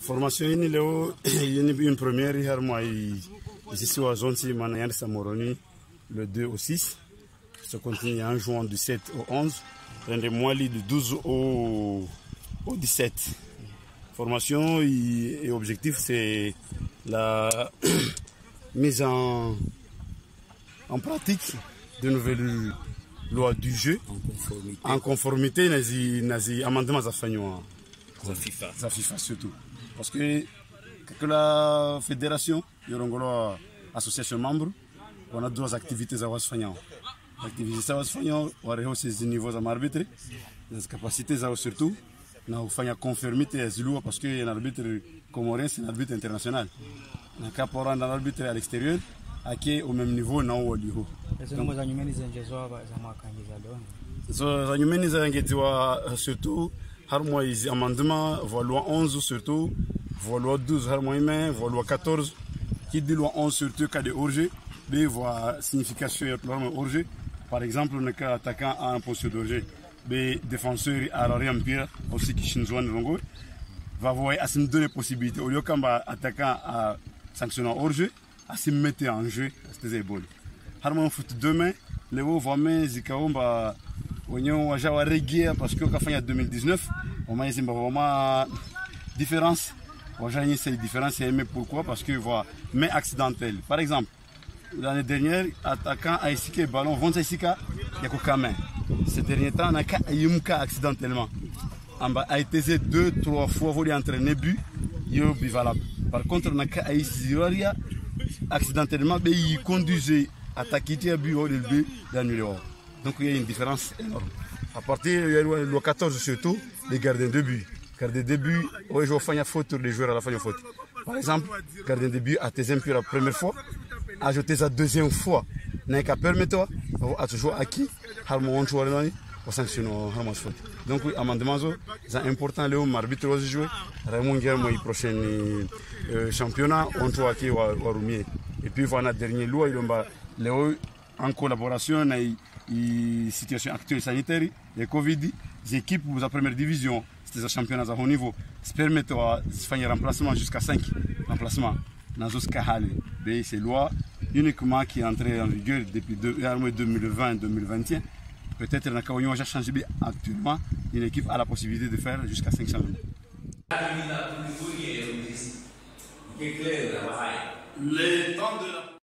Formation ini leo une première hier moi ici à Zonsi Manayar Samoroni le 2 au 6. Ça continue en juin du 7 au 11. Rendez-moi du 12 au 17. Formation et objectif c'est la mise en pratique de nouvelles lois du jeu en conformité nazi amendement za FIFA surtout parce que la fédération yorongolo association membre on a deux activités à wasfanya activités za wasfanya wareho ces niveaux za arbitre les capacités za surtout na ufanya conformité ya zilua parce que un arbitre comorien c'est un arbitre international na kapora un arbitre à l'extérieur qui est au même niveau na au liho so za nyumeni za ngetiwa surtout har mois ici amendement loi 11 surtout loi 12 har mois mais loi 14 qui dit loi 11 surtout cas de hors-jeu mais voit signification de loi hors-jeu par exemple le cas attaquant en position de hors-jeu mais défenseur à l'arrière empire aussi qui chinzouan rongo va voir à se donner possibilité au lieu qu'un attaquant à sanctionner hors-jeu à se mettre en jeu c'était bon har mois foot demain les hauts vraiment zikaomba onyo wajawa regia parce que kafanya 2019 on m'a dit vraiment différence wajawa c'est différence mais pourquoi parce que voilà mais accidentel par exemple l'année dernière attaquant a essayé ballon vont essayer yako kamen ces derniers temps on a yumka accidentellement a été 2-3 fois voulu entraîner but yo bivalable par contre on a essayé accidentellement mais il conduisait attaquer à but au début d'annuler. Donc il y a une différence énorme. À partir du 14 surtout, les gardiens de but. Gardien de but, oui, je vais faire une faute, les joueurs à la fin de faute. Par exemple, gardien de but à tes impurs la première fois, ajouter sa deuxième fois. N'a qu'à permettre à te jouer à qui, harmon joueur là, pour sanctionner harmon faute. Donc oui, amendement c'est important le arbitre va jouer. Raymond Guillermo le prochain championnat on joue à qui ou Roumier. Et puis voilà dernier loi il va Léo en collaboration avec la situation actuelle sanitaire, les Covid, les équipes pour la première division, c'est un championnat à haut niveau, se permettent de faire un remplacement jusqu'à 5 remplacements dans ce cas. C'est loi uniquement qui est entrée en vigueur depuis 2020-2021. Peut-être qu'on a déjà changé actuellement, une équipe a la possibilité de faire jusqu'à 5 changements. Le temps de la